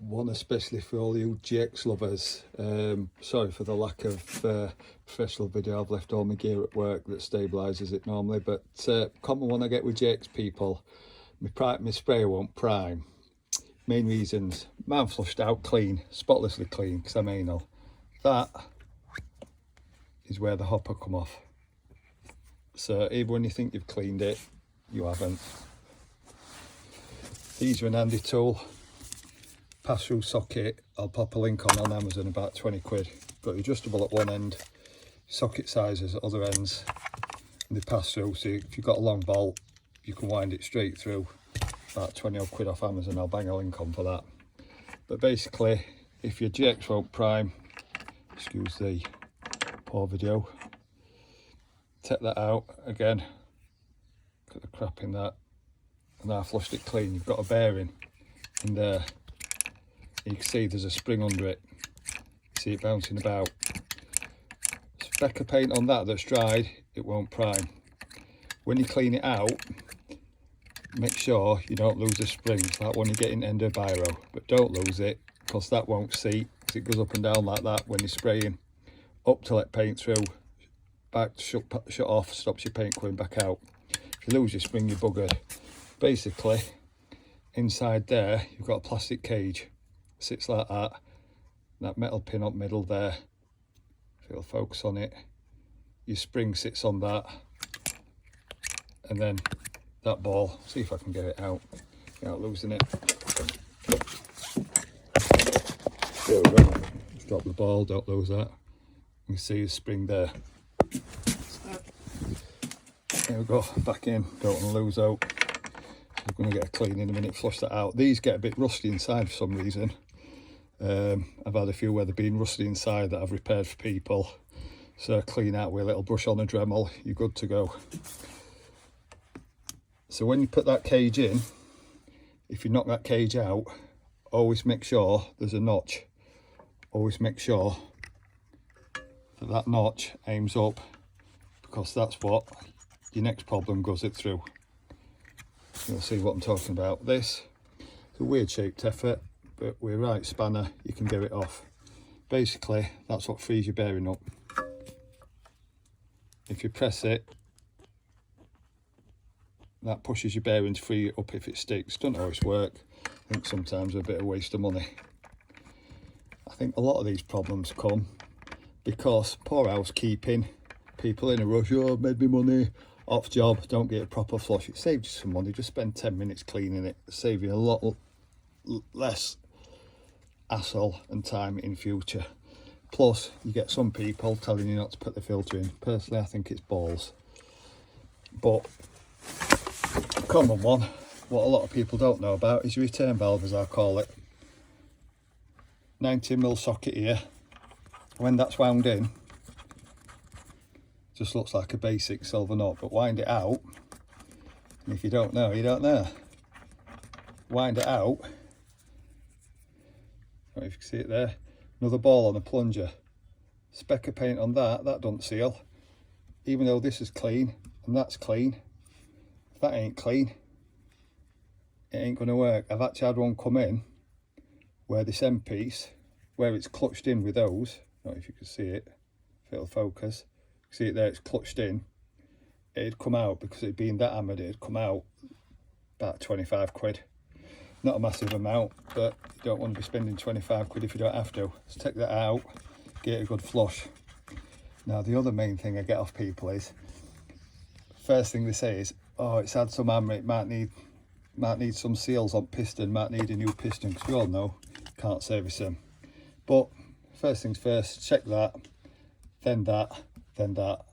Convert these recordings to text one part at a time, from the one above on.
one especially for all you GX lovers. Sorry for the lack of professional video. I've left all my gear at work that stabilises it normally, but common one I get with GX people, my sprayer won't prime. Main reasons: mine flushed out clean, spotlessly clean, because I'm anal. That is where the hopper come off. So even when you think you've cleaned it, you haven't. These are an handy tool. Pass-through socket, I'll pop a link on Amazon, about 20 quid. Got adjustable at one end, socket sizes at other ends, and they pass through, so if you've got a long bolt you can wind it straight through. About 20 odd quid off Amazon, I'll bang a link on for that. But basically, if your GX won't prime, excuse the poor video, take that out again, got the crap in that, and I flushed it clean. You've got a bearing in there. You can see there's a spring under it. You see it bouncing about. Speck of paint on that that's dried, it won't prime. When you clean it out, make sure you don't lose the springs, like when you get in end of biro, but don't lose it, because that won't seat, because it goes up and down like that when you're spraying. Up to let paint through, back to shut off, stops your paint coming back out. If you lose your spring, you're buggered. Basically, inside there, you've got a plastic cage. Sits like that metal pin up middle there, if it'll focus on it, your spring sits on that, and then that ball, see if I can get it out without losing it. There we go, just drop the ball, don't lose that. You can see the spring there. There we go, back in, don't want to lose out. I'm going to get a clean in a minute, flush that out. These get a bit rusty inside for some reason. I've had a few where they've been rusty inside that I've repaired for people, so clean out with a little brush on a Dremel, you're good to go. So when you put that cage in, if you knock that cage out, always make sure there's a notch. Always make sure that that notch aims up, because that's what your next problem goes it through. You'll see what I'm talking about. This is a weird shaped effort, but with a right spanner you can get it off. Basically that's what frees your bearing up. If you press it, that pushes your bearings free up if it sticks. Doesn't always work. I think sometimes a bit of waste of money. I think a lot of these problems come because poor housekeeping, people in a rush, oh I've made me money, off job, don't get a proper flush. It saves you some money, just spend 10 minutes cleaning it, save you a lot less hassle and time in future. Plus you get some people telling you not to put the filter in. Personally I think it's balls. But a common one, what a lot of people don't know about, is your return valve, as I call it. 19mm socket here. When that's wound in, just looks like a basic silver nut, but wind it out, and if you don't know, you don't know. Wind it out, I don't know if you can see it there, another ball on a plunger, speck of paint on that, that doesn't seal. Even though this is clean and that's clean, if that ain't clean, it ain't going to work. I've actually had one come in where this end piece, where it's clutched in with those, I don't know if you can see it, if it'll focus, see it there, it's clutched in, it'd come out, because it'd been that hammered, it'd come out about 25 quid. Not a massive amount, but you don't want to be spending 25 quid if you don't have to. So take that out, get a good flush. Now the other main thing I get off people is, first thing they say is, oh it's had some hammer, it might need some seals on piston, might need a new piston, because we all know you can't service them. But first things first, check that, then that, then that.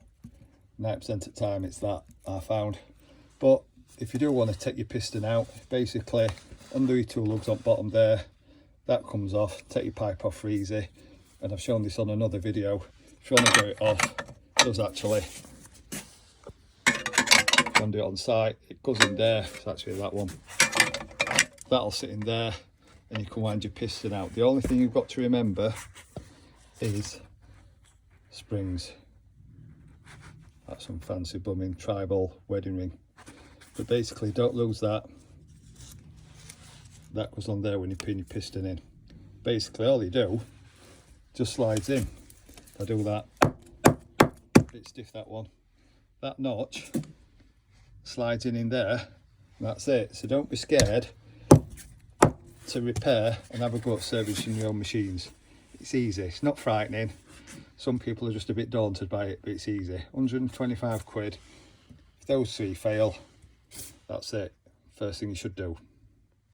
90% of the time it's that, I found. But if you do want to take your piston out, basically under your two lugs on bottom there, that comes off, take your pipe off easy, and I've shown this on another video. If you want to get it off, it does actually, if you want to do it on site, it goes in there, it's actually that one. That'll sit in there and you can wind your piston out. The only thing you've got to remember is springs. That's some fancy blooming tribal wedding ring. But basically don't lose that. That goes on there when you pin your piston in. basically all you do, just slides in. If I do that, bit stiff that one, that notch slides in there, and that's it. So don't be scared to repair and have a go at servicing your own machines. It's easy, it's not frightening. Some people are just a bit daunted by it, but it's easy. 125 quid. If those three fail, that's it. First thing you should do.